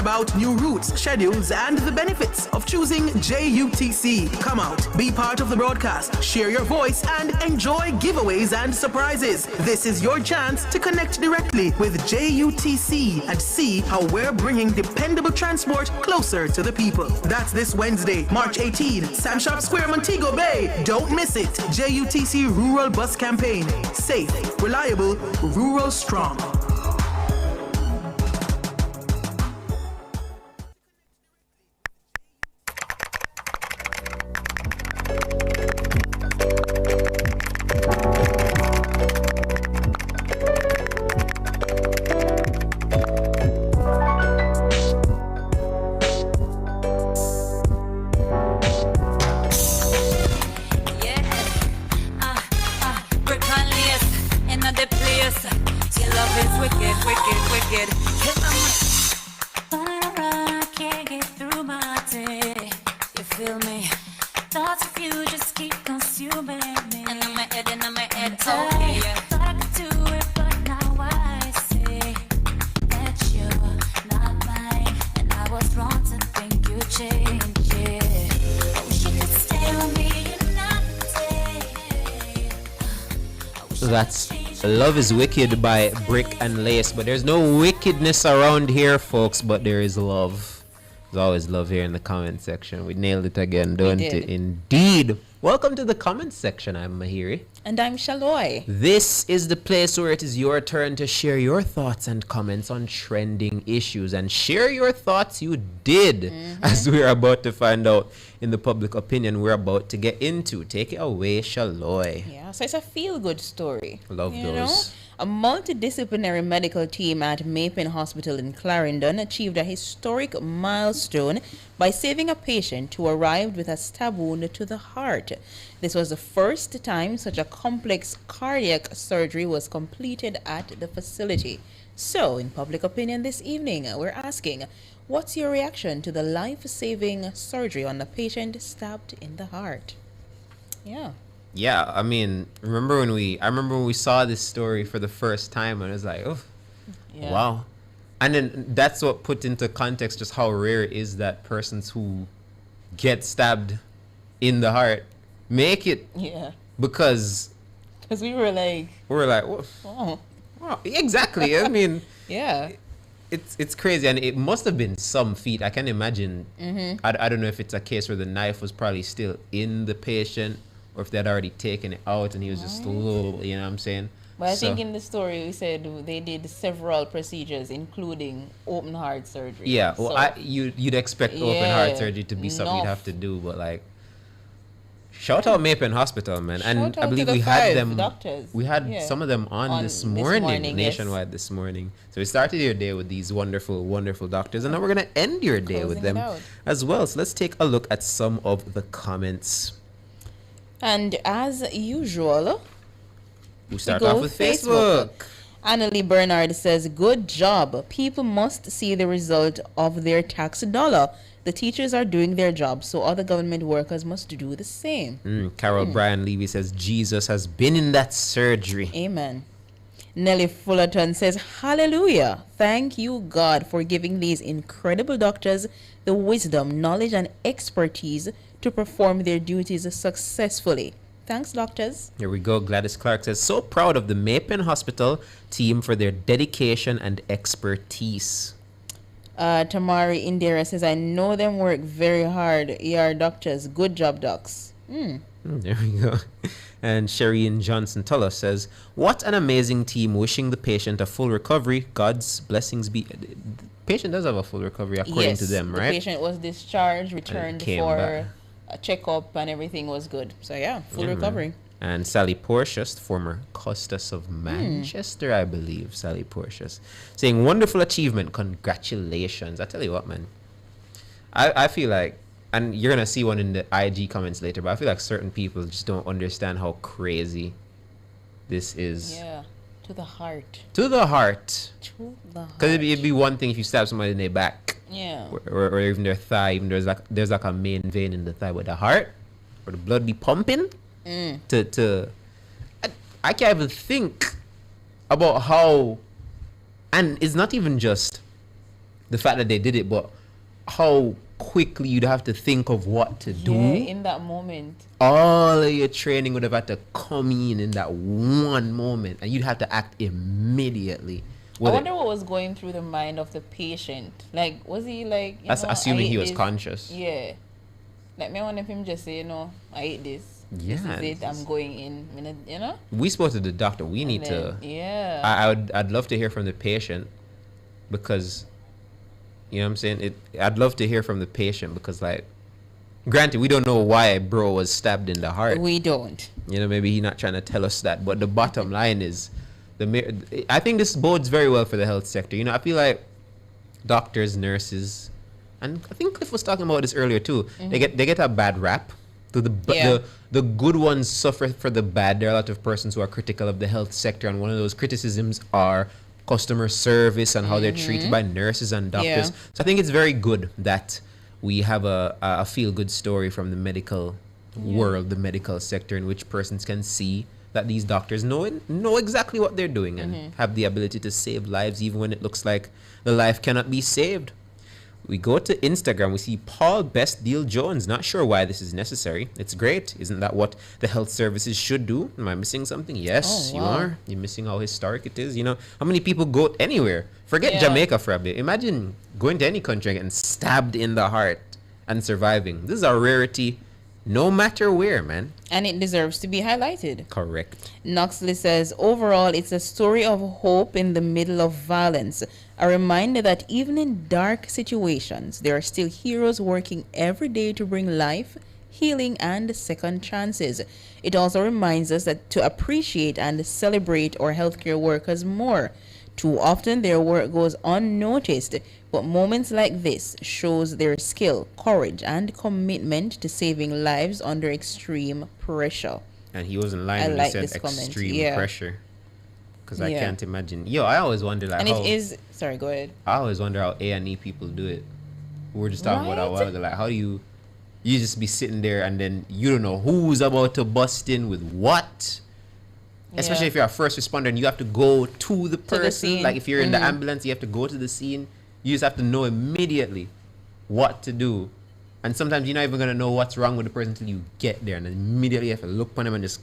about new routes, schedules, and the benefits of choosing JUTC. Come out, be part of the broadcast, share your voice, and enjoy giveaways and surprises. This is your chance to connect directly with JUTC and see how we're bringing dependable transport closer to the people. That's this Wednesday, March 18, Sam Shop Square, Montego Bay. Don't miss it. JUTC Rural Bus Campaign. Safe, reliable, rural strong. That's Love is Wicked by Brick and Lace, but there's no wickedness around here, folks, but there is love. There's always love here in the comment section. We nailed it again, don't it? Indeed. Welcome to the comment section. I'm Mahiri. And I'm Shaloy. This is the place where it is your turn to share your thoughts and comments on trending issues. And share your thoughts you did, as we're about to find out in the public opinion we're about to get into. Take it away, Shaloy. Yeah, so it's a feel-good story. Love you those. Know? A multidisciplinary medical team at Mapen Hospital in Clarendon achieved a historic milestone by saving a patient who arrived with a stab wound to the heart. This was the first time such a complex cardiac surgery was completed at the facility. So, in public opinion this evening, we're asking, what's your reaction to the life-saving surgery on a patient stabbed in the heart? Yeah, I mean, I remember when we saw this story for the first time, and it was like, oh, wow. And then that's what put into context just how rare it is that persons who get stabbed in the heart make it. Yeah. Because we were like, wow, exactly. I mean, yeah. It's crazy, and it must have been some feat. I can imagine. I don't know if it's a case where the knife was probably still in the patient, or if they had already taken it out and he was just slow, you know what I'm saying? But I think in the story we said they did several procedures, including open heart surgery. Yeah, well, so, you'd expect open heart surgery to be something you'd have to do, but like, shout out Mapen Hospital, man. And I believe we had them. Doctors. We had some of them on this morning nationwide this morning. So we started your day with these wonderful, wonderful doctors, and now we're gonna end your day with them as well. So let's take a look at some of the comments. And as usual, we start off with Facebook. Annalie Bernard says, good job. People must see the result of their tax dollar. The teachers are doing their job, so other government workers must do the same. Carol Bryan Levy says, Jesus has been in that surgery. Amen. Nellie Fullerton says, hallelujah. Thank you, God, for giving these incredible doctors the wisdom, knowledge, and expertise to perform their duties successfully. Thanks, doctors. Here we go. Gladys Clark says, so proud of the Mapen Hospital team for their dedication and expertise. Tamari Indira says, I know them work very hard. ER doctors. Good job, docs. There we go. And Shereen Johnson Tulla says, what an amazing team, wishing the patient a full recovery. God's blessings be... The patient does have a full recovery according to them, right? The patient was discharged, returned for a checkup, and everything was good. So yeah, full recovery. Man. And Sally Portius, former Custos of Manchester, I believe, Sally Portius, saying, wonderful achievement, congratulations. I tell you what, man, I feel like, and you're going to see one in the IG comments later, but I feel like certain people just don't understand how crazy this is. Yeah, to the heart. To the heart. To the heart. Because it'd be one thing if you stab somebody in their back. Yeah. Or even their thigh, even there's like a main vein in the thigh, with the heart, or the blood be pumping. I can't even think about how, and it's not even just the fact that they did it, but how quickly you'd have to think of what to do. in that moment. All of your training would have had to come in that one moment, and you'd have to act immediately. I wonder what was going through the mind of the patient. Like, was he like, assuming he was this. conscious. Yeah. Like, me, I wonder if him just say, I ate this. Yeah, This is it. I'm going in. We spoke to the doctor. We need to. Yeah. I'd love to hear from the patient, because, you know what I'm saying? I'd love to hear from the patient, because, like, granted, we don't know why bro was stabbed in the heart. We don't. Maybe he's not trying to tell us that. But the bottom line is, I think this bodes very well for the health sector. I feel like doctors, nurses, and I think Cliff was talking about this earlier too. They get a bad rap. The good ones suffer for the bad. There are a lot of persons who are critical of the health sector, and one of those criticisms are customer service and how they're treated by nurses and doctors. Yeah. So I think it's very good that we have a feel-good story from the medical world, the medical sector, in which persons can see that these doctors know exactly what they're doing and have the ability to save lives even when it looks like the life cannot be saved. We go to Instagram, we see Paul Best Deal Jones. Not sure why this is necessary. It's great. Isn't that what the health services should do? Am I missing something? Yes, Oh, you wow. are. You're missing how historic it is. How many people go anywhere? Forget Jamaica for a bit. Imagine going to any country and getting stabbed in the heart and surviving. This is a rarity no matter where, man. And it deserves to be highlighted. Correct. Noxley says, overall, it's a story of hope in the middle of violence. A reminder that even in dark situations, there are still heroes working every day to bring life, healing, and second chances. It also reminds us that to appreciate and celebrate our healthcare workers more. Too often, their work goes unnoticed, but moments like this shows their skill, courage, and commitment to saving lives under extreme pressure. And he wasn't lying I when like he said this comment. extreme Yeah. pressure. Because I Yeah. can't imagine. I always wonder, like, And how... it is... Sorry, go ahead. I always wonder how A&E people do it. We were just talking about that a Right? while ago. Like, how do you just be sitting there and then you don't know who's about to bust in with what? Especially Yeah. if you're a first responder and you have to go to the person. scene. Like, if you're in the ambulance, you have to go to the scene. You just have to know immediately what to do. And sometimes you're not even going to know what's wrong with the person until you get there. And then immediately you have to look upon them and just...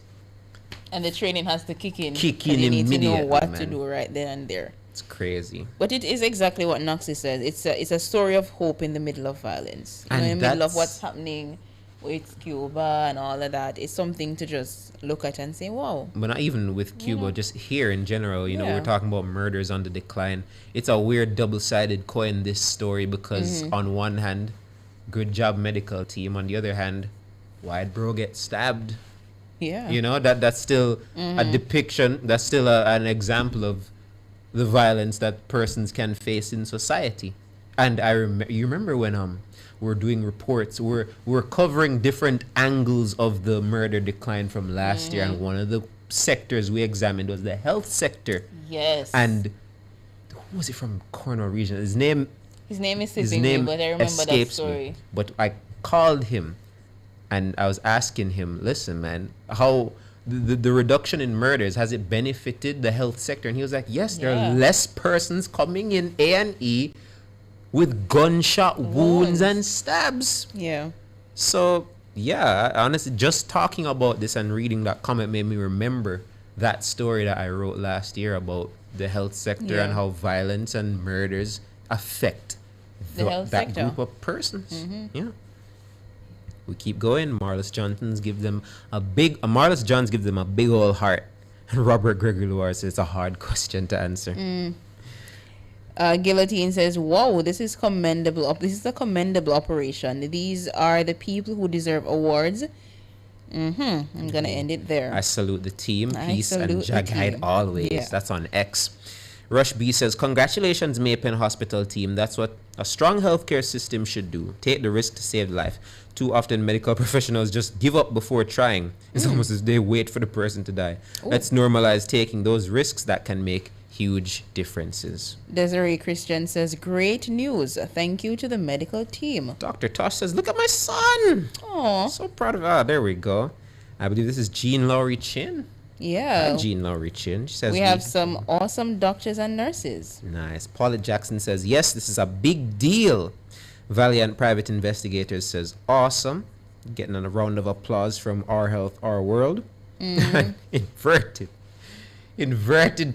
And the training has to kick in. Kick and in you need to know immediately, what to man. do right then and there. It's crazy. But it is exactly what Noxie says. It's a story of hope in the middle of violence. And In the middle of that's- what's happening with Cuba and all of that. It's something to just look at and say, wow. But not even with Cuba, just here in general, Yeah. we're talking about murders on the decline. It's a weird double-sided coin, this story, because on one hand, good job medical team. On the other hand, why'd bro get stabbed? Yeah. That's still a depiction, that's still an example of the violence that persons can face in society. And you remember when we're doing reports, we're covering different angles of the murder decline from last year, and one of the sectors we examined was the health sector. Yes. And who was it from Cornwall region? His name his name is slipping me, but I remember that escapes story. me. But I called him and I was asking him, listen, man, how the reduction in murders, has it benefited the health sector? And he was like, yes, there Yeah. are less persons coming in A&E with gunshot wounds and stabs. Yeah. So, yeah, honestly, just talking about this and reading that comment made me remember that story that I wrote last year about the health sector Yeah. and how violence and murders affect The health that sector. group of persons. Yeah. We keep going. Marlis Johns gives them a big old heart. And Robert Gregory Loire says it's a hard question to answer. Guillotine says, wow, this is commendable. This is a commendable operation. These are the people who deserve awards. I'm going to end it there. I salute the team. I Peace and salute the Jaghead team. always. Yeah. That's on X. Rush B says, congratulations, Maypen Hospital team. That's what a strong healthcare system should do. Take the risk to save life. Too often, medical professionals just give up before trying. It's almost as they wait for the person to die. Let's normalize taking those risks that can make huge differences. Desiree Christian says, great news. Thank you to the medical team. Dr. Tosh says, look at my son. Aw. So proud of there we go. I believe this is Jean Laurie Chin. Yeah. Jean Laurichin. She says We have some awesome doctors and nurses. Nice. Paulette Jackson says, yes, this is a big deal. Valiant Private Investigators says, awesome. Getting a round of applause from Our Health, Our World. Inverted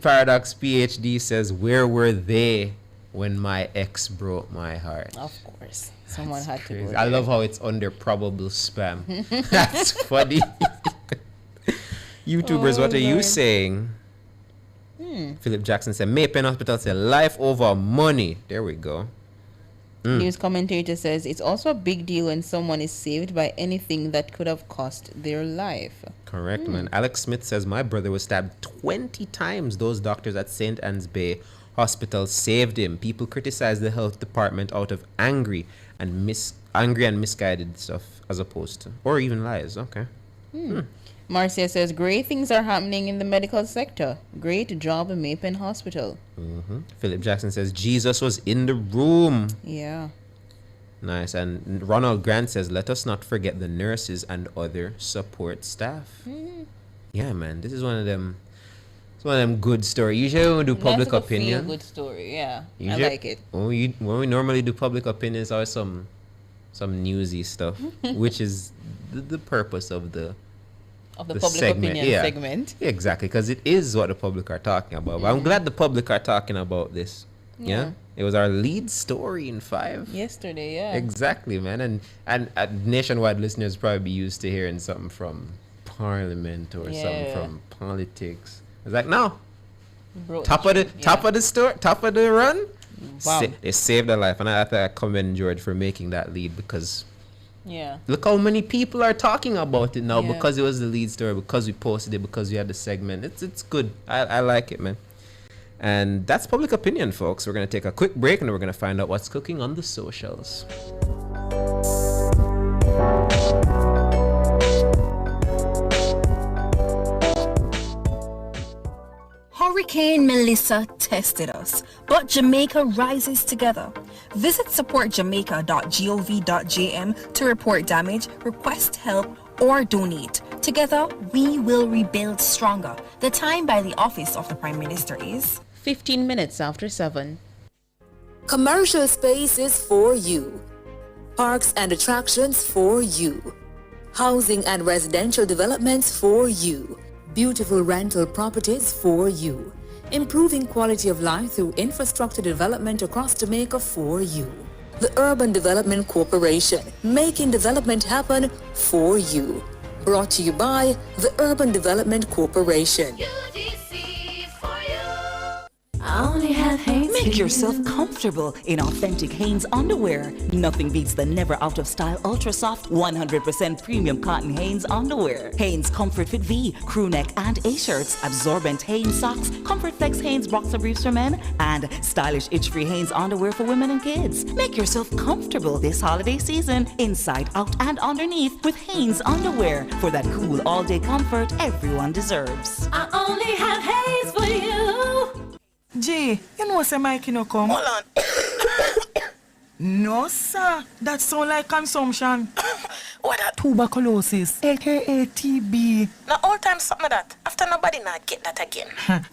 Paradox PhD says, where were they when my ex broke my heart? Of course. Someone had to Crazy. go I there. love how it's under probable spam. That's funny. YouTubers, what are you Lord. saying? Philip Jackson said, May Pen Hospital said, life over money. There we go. News commentator says it's also a big deal when someone is saved by anything that could have cost their life. Correct, man. Alex Smith says, my brother was stabbed 20 times. Those doctors at St. Anne's Bay Hospital saved him. People criticize the health department out of angry and misguided stuff as opposed to, or even lies. Okay. Marcia says great things are happening in the medical sector. Great job, Mapen Hospital. Philip Jackson says, Jesus was in the room. Yeah. Nice. And Ronald Grant says, let us not forget the nurses and other support staff. Yeah, man. This is one of them. It's one of them good stories. Usually when we do public That's a opinion. good story. Yeah. I usually- like it. When we normally do public opinions, always some newsy stuff, which is the purpose of the Of the the public segment, opinion yeah. segment. Yeah, exactly, because it is what the public are talking about. But I'm glad the public are talking about this. Yeah. It was our lead story in 5. Yesterday, yeah. Exactly, man. And nationwide listeners probably be used to hearing something from Parliament or something Yeah. from politics. It's like, no, Broke top of the chain, top of the store, top of the run. Bam. They saved a life, and I think I commend George for making that lead, because Yeah. look how many people are talking about it now Yeah. because it was the lead story, because we posted it, because we had the segment. It's good. I like it, man. And that's public opinion, folks. We're gonna take a quick break, and we're gonna find out what's cooking on the socials. Hurricane Melissa tested us, but Jamaica rises together. Visit supportjamaica.gov.jm to report damage, request help, or donate. Together, we will rebuild stronger. The time by the Office of the Prime Minister is 15 minutes after 7. Commercial spaces for you. Parks and attractions for you. Housing and residential developments for you. Beautiful rental properties for you. Improving quality of life through infrastructure development across Jamaica for you. The Urban Development Corporation, making development happen for you. Brought to you by the Urban Development Corporation. Make yourself comfortable in authentic Hanes underwear. Nothing beats the never out of style ultra soft 100% premium cotton Hanes underwear. Hanes Comfort Fit V, crew neck and A shirts, absorbent Hanes socks, Comfort Flex Hanes boxer briefs for men, and stylish itch-free Hanes underwear for women and kids. Make yourself comfortable this holiday season, inside, out, and underneath with Hanes underwear for that cool all-day comfort everyone deserves. I only have Haze for you. Jay, you know say Mikey no come? Hold on. No, sir. That sound like consumption. What that? Tuberculosis, aka TB. Now all time something that. After nobody not get that again.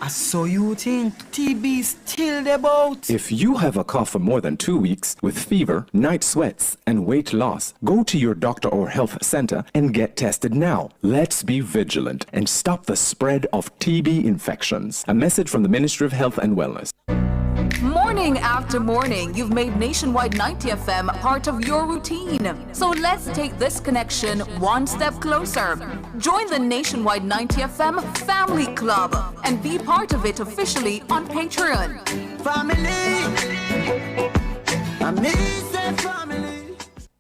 So you think TB still the boat? If you have a cough for more than 2 weeks with fever, night sweats, and weight loss, go to your doctor or health center and get tested now. Let's be vigilant and stop the spread of TB infections. A message from the Ministry of Health and Wellness. Morning after morning, you've made Nationwide 90 FM part of your routine. So let's take this connection one step closer. Join the Nationwide 90 FM Family Club and be part of it officially on Patreon.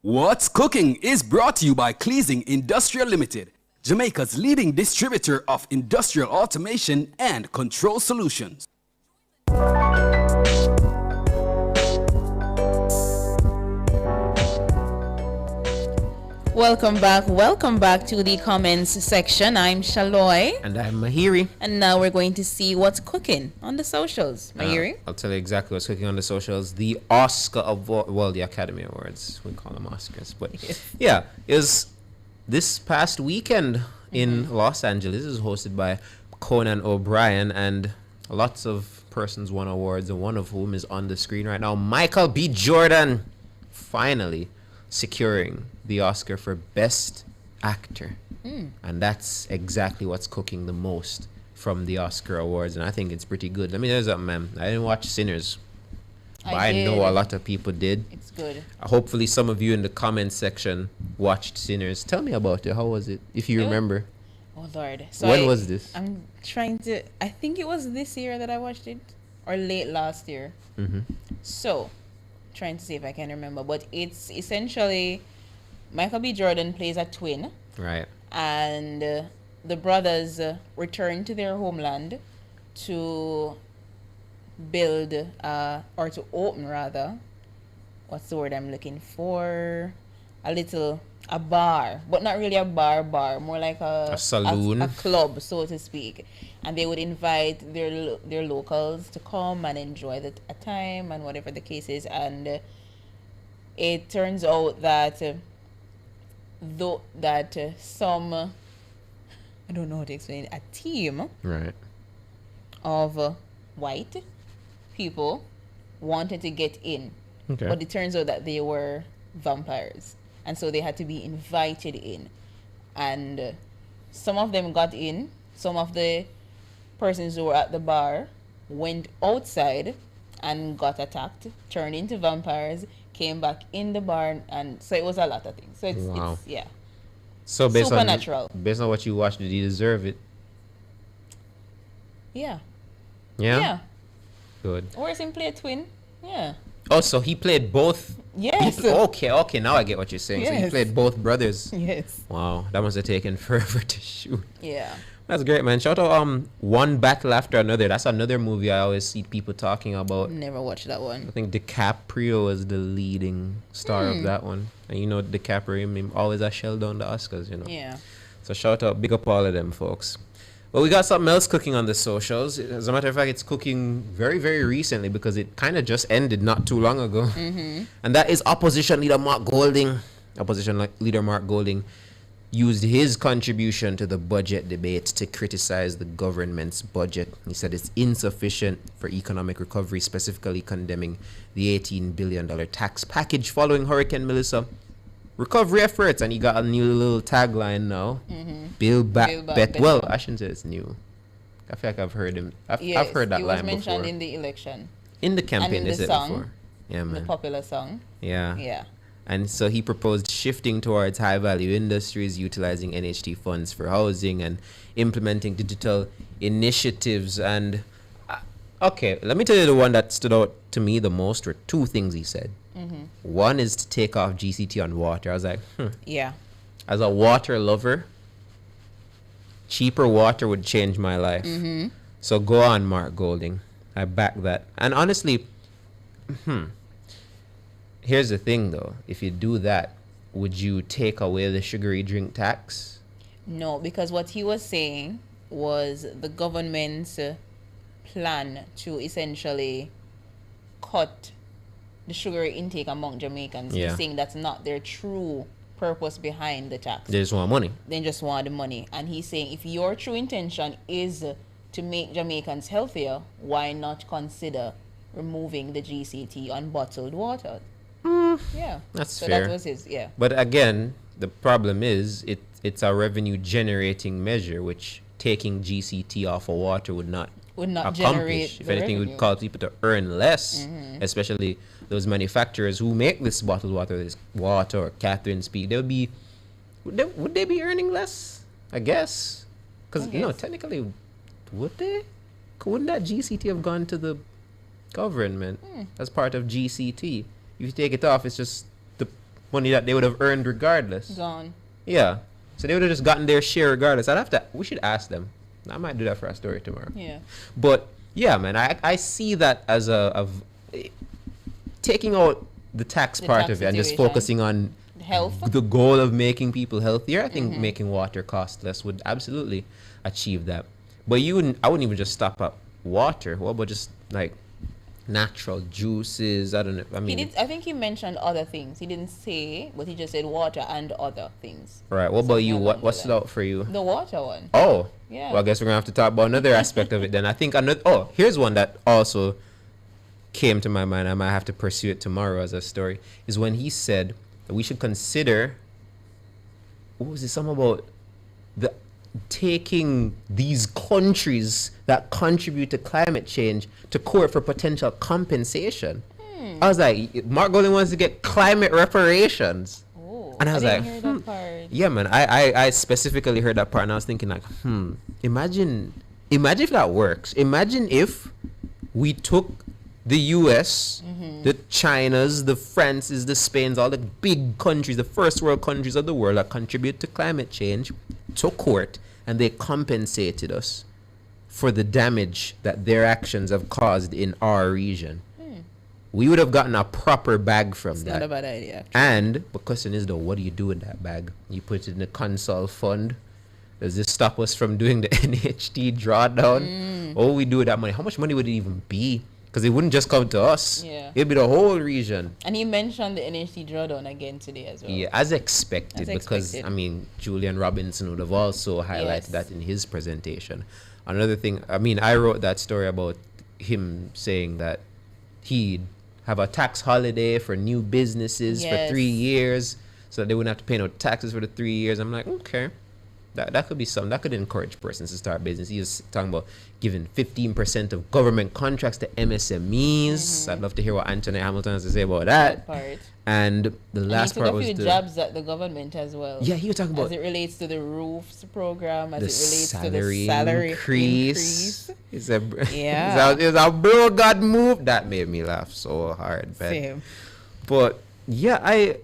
What's Cooking is brought to you by Cleasing Industrial Limited, Jamaica's leading distributor of industrial automation and control solutions. Welcome back to the comments section. I'm Shaloy. And I'm Mahiri. And now we're going to see what's cooking on the socials. Mahiri? I'll tell you exactly what's cooking on the socials. The Oscar of the Academy Awards. We call them Oscars, but yeah, is this past weekend in Los Angeles. It was hosted by Conan O'Brien, and lots of persons won awards, and one of whom is on the screen right now. Michael B. Jordan finally securing the Oscar for Best Actor. And that's exactly what's cooking the most from the Oscar Awards, and I think it's pretty good. Let me tell you something, man. I didn't watch Sinners, but I know a lot of people did. It's good. Hopefully some of you in the comment section watched Sinners. Tell me about it. How was it, if you remember? Oh, Lord. So when was this? I'm trying to... I think it was this year that I watched it, or late last year. So, trying to see if I can remember. But it's essentially... Michael B. Jordan plays a twin. Right. And the brothers return to their homeland to build, or to open rather, what's the word I'm looking for? A bar, but not really a bar, more like a saloon, a club, so to speak. And they would invite their locals to come and enjoy a time and whatever the case is. And it turns out that some, I don't know how to explain it, a team of white people wanted to get in, but it turns out that they were vampires, and so they had to be invited in. And some of them got in. Some of the persons who were at the bar went outside and got attacked, turned into vampires, came back in the bar, and so it was a lot of things. So it's yeah. So supernatural. Based on what you watched, did you deserve it? Yeah. Yeah? Yeah. Good. Or simply a twin. Yeah. Oh, so he played both. Yes. Okay, now I get what you're saying. So he played both brothers. Yes. Wow, that must have taken forever to shoot. Yeah. That's great, man. Shout out One Battle After Another. That's another movie I always see people talking about. Never watched that one. I think DiCaprio is the leading star of that one. And you know DiCaprio always a shell down the Oscars, you know. Yeah. So shout out, big up all of them folks. Well, we got something else cooking on the socials. As a matter of fact, it's cooking very, very recently because it kind of just ended not too long ago. And that is Opposition Leader Mark Golding. Opposition Leader Mark Golding used his contribution to the budget debate to criticize the government's budget. He said it's insufficient for economic recovery, specifically condemning the $18 billion tax package following Hurricane Melissa recovery efforts. And he got a new little tagline now. Build back better. Well, I shouldn't say it's new. I feel like I've heard him. I've heard that line before. It was mentioned in the election. In the campaign, they said song, before. Yeah, man. The popular song. Yeah. Yeah. And so he proposed shifting towards high-value industries, utilizing NHT funds for housing and implementing digital initiatives. And, okay, let me tell you the one that stood out to me the most were two things he said. One is to take off GCT on water. I was like, Yeah. As a water lover, cheaper water would change my life. So go on, Mark Golding. I back that. And honestly, here's the thing though. If you do that, would you take away the sugary drink tax? No, because what he was saying was the government's plan to essentially cut the sugary intake among Jamaicans. Yeah. He's saying that's not their true purpose behind the tax. They just want money. They just want the money. And he's saying if your true intention is to make Jamaicans healthier, why not consider removing the GCT on bottled water? Yeah. That's so fair. that was his, yeah. But again, the problem is it's a revenue generating measure, which taking GCT off of water would not generate accomplish. If anything, it would cause people to earn less, especially those manufacturers who make this bottled water, this water or Catherine Speak. Would they be earning less? I guess. Because, technically, would they? Wouldn't that GCT have gone to the government as part of GCT? If you take it off, it's just the money that they would have earned regardless. Gone. Yeah. So they would have just gotten their share regardless. We should ask them. I might do that for our story tomorrow. Yeah. But yeah, man, I see that as taking out the tax part of it and just focusing on health, the goal of making people healthier. I think making water cost less would absolutely achieve that. But I wouldn't even just stop at water. What about just like natural juices. I don't know. I He mean, did. I think he mentioned other things. He didn't say, but he just said water and other things. right. What about you? Something What along what's those stood out for you? The water one. Oh, Yeah. Well, I guess we're gonna have to talk about another aspect of it then. I think another. Oh, here's one that also came to my mind. I might have to pursue it tomorrow as a story. Is when he said that we should consider. What was it? Something about the taking these countries that contribute to climate change to court for potential compensation. I was like, Mark Golding wants to get climate reparations. Oh, And I was didn't like, hear that part. Yeah, man. I specifically heard that part and I was thinking like, imagine if that works. Imagine if we took the US, the Chinas, the Frances, the Spains, all the big countries, the first world countries of the world that contribute to climate change to court, and they compensated us for the damage that their actions have caused in our region. We would have gotten a proper bag from It's that. not a bad idea. Actually. And the question is though, what do you do with that bag? You put it in the console fund. Does this stop us from doing the NHT drawdown? What would we do with that money? How much money would it even be? Because it wouldn't just come to us. Yeah. It'd be the whole region. And he mentioned the NHT drawdown again today as well. Yeah, as expected. As Because, expected. I mean, Julian Robinson would have also highlighted Yes. that in his presentation. Another thing, I mean, I wrote that story about him saying that he'd have a tax holiday for new businesses for 3 Yes. years so that they wouldn't have to pay no taxes for the 3 years. I'm like, okay. That could be something that could encourage persons to start business. He was talking about giving 15% of government contracts to MSMEs. I'd love to hear what Anthony Hamilton has to say about that. Part. And the last and he part took a was few the jobs at the government as well. Yeah, he was talking about as it relates to the roofs program, as the it relates to salary the salary increase. It's a Yeah. it's a bro God move that made me laugh so hard, man. Same. But yeah, I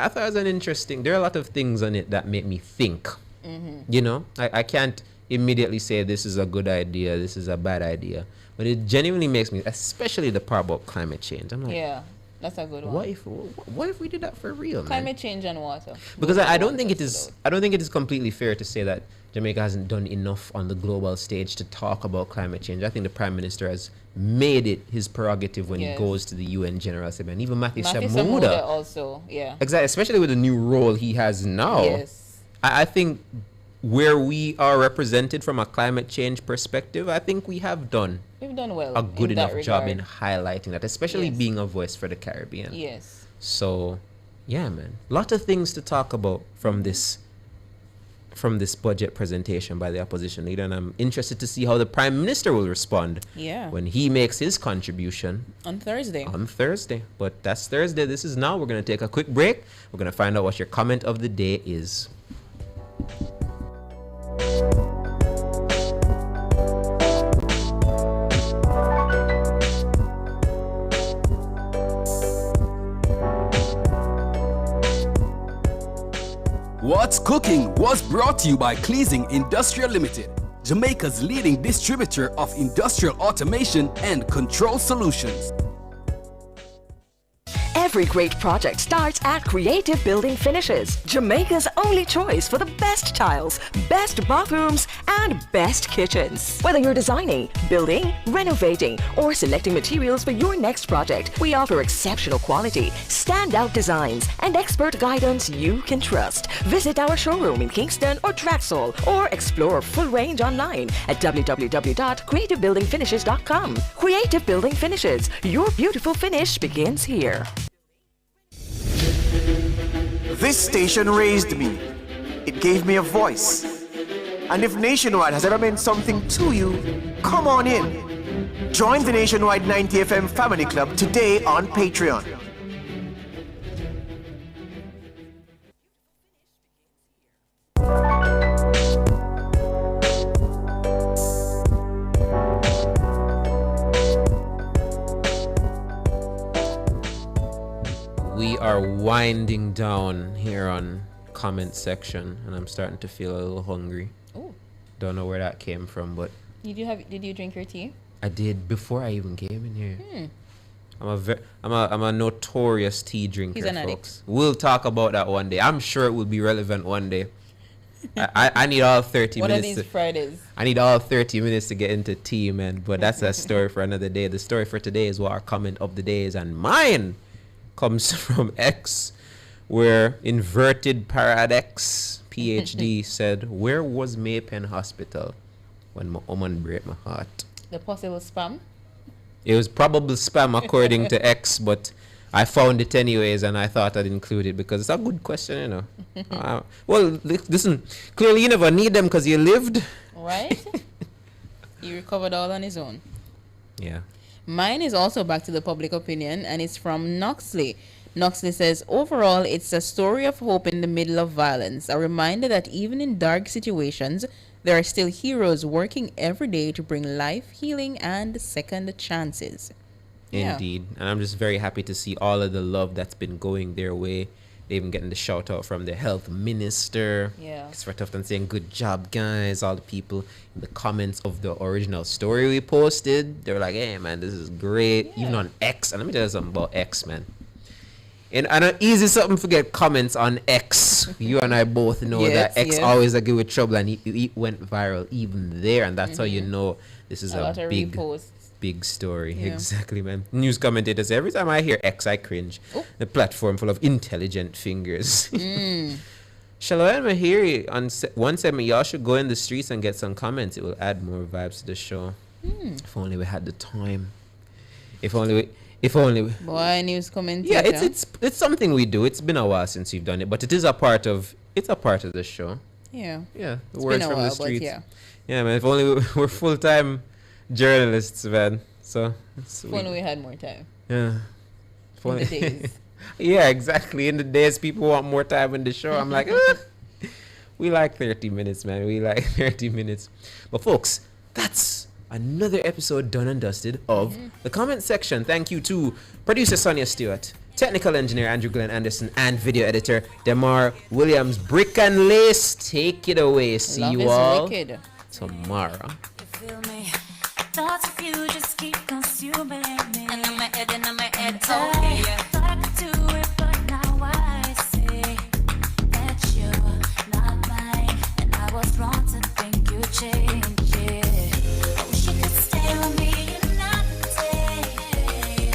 thought it was an interesting. There are a lot of things on it that make me think. You know, I can't immediately say this is a good idea, this is a bad idea, but it genuinely makes me, especially the part about climate change. I'm like, Yeah, that's a good one. what if we did that for real, man? Climate change and water. Because Both I are don't ones think it that is. stood out. I don't think it is completely fair to say that Jamaica hasn't done enough on the global stage to talk about climate change. I think the Prime Minister has made it his prerogative when Yes. he goes to the UN General Assembly, and even Matthew Matthew Samuda. Samuda also, yeah. Exactly, especially with the new role he has now. Yes. I think where we are represented from a climate change perspective, I think we have done We've done well. a good in that enough job regard. in highlighting that, especially Yes. being a voice for the Caribbean. Yes. So, yeah, man, lot of things to talk about from this budget presentation by the opposition leader, and I'm interested to see how the Prime Minister will respond Yeah. when he makes his contribution On Thursday. on Thursday. But that's Thursday. This is now. We're going to take a quick break. We're going to find out what your comment of the day is. What's Cooking was brought to you by Cleasing Industrial Limited, Jamaica's leading distributor of industrial automation and control solutions. Every great project starts at Creative Building Finishes, Jamaica's only choice for the best tiles, best bathrooms, and best kitchens. Whether you're designing, building, renovating, or selecting materials for your next project, we offer exceptional quality, standout designs, and expert guidance you can trust. Visit our showroom in Kingston or Traxall, or explore full range online at www.creativebuildingfinishes.com. Creative Building Finishes, your beautiful finish begins here. This station raised me. It gave me a voice. And if Nationwide has ever meant something to you, come on in. Join the Nationwide 90 FM Family Club today on Patreon. We are winding down here on comment section, and I'm starting to feel a little hungry. Oh. Don't know where that came from, but Did you drink your tea? I did before I even came in here. I'm a notorious tea drinker, He's an folks. addict. We'll talk about that one day. I'm sure it will be relevant one day. I need all 30 One of minutes. these Fridays. I need all 30 minutes to get into tea, man. But that's a story for another day. The story for today is what our comment of the day is. And mine comes from X, where Inverted Paradox PhD said, where was Maypen Hospital when my woman break my heart? The possible spam? It was probably spam according to X, but I found it anyways, and I thought I'd include it because it's a good question, you know. Well, listen, clearly you never need them because you lived. Right? He recovered all on his own. Yeah. Mine is also back to the public opinion, and it's from Noxley. Noxley says, overall, it's a story of hope in the middle of violence, a reminder that even in dark situations, there are still heroes working every day to bring life, healing, and second chances. Indeed. And I'm just very happy to see all of the love that's been going their way. They even getting the shout out from the health minister. Yeah. It's right often saying, good job, guys. All the people in the comments of the original story we posted, they were like, hey, man, this is great. Yeah. Even on X. And let me tell you something about X, man. And an easy something to get comments on X. You and I both know Yes, that X yes. always a give with trouble, and it went viral even there. And that's how you know this is A lot a of big reposts. big story. Yeah. Exactly, man. News commentators, every time I hear X, I cringe. Oh. The platform full of intelligent fingers. Mm. Shalom Mahiri on one segment, y'all should go in the streets and get some comments. It will add more vibes to the show. If only we had the time. If only we Boy, news commentator. yeah, it's something we do. It's been a while since we've done it, but it is a part of the show. Yeah. Yeah, the It's words been a from while, the but streets. yeah. Yeah, man. If only we're full-time journalists, man. So If only we had more time. yeah. If In only- the days. Yeah, exactly. In the days, people want more time in the show. I'm like, we like 30 minutes, man. We like 30 minutes. But folks, that's another episode done and dusted of the comment section. Thank you to producer Sonia Stewart, technical engineer Andrew Glenn Anderson, and video editor Demar Williams. Brick and Lace, take it away. See Love you is all wicked. tomorrow. Thoughts of you just keep consuming me. And in my head, oh yeah. Thought I could do it, but now I see that you're not mine. And I was wrong to think you changed, yeah. I wish you could stay with me another day.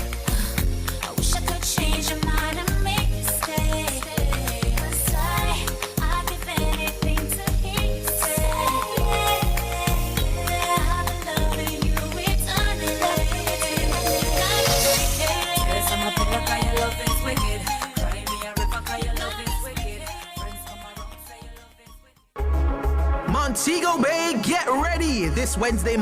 I wish I could change your mind and make you stay. 'Cause I'd give anything to hear you say, I've been loving you eternally. Yes, I'm a player 'cause your love is wicked. Cry me a river 'cause your love is wicked. Friends come around say your love is wicked. Montego Bay, get ready! This Wednesday,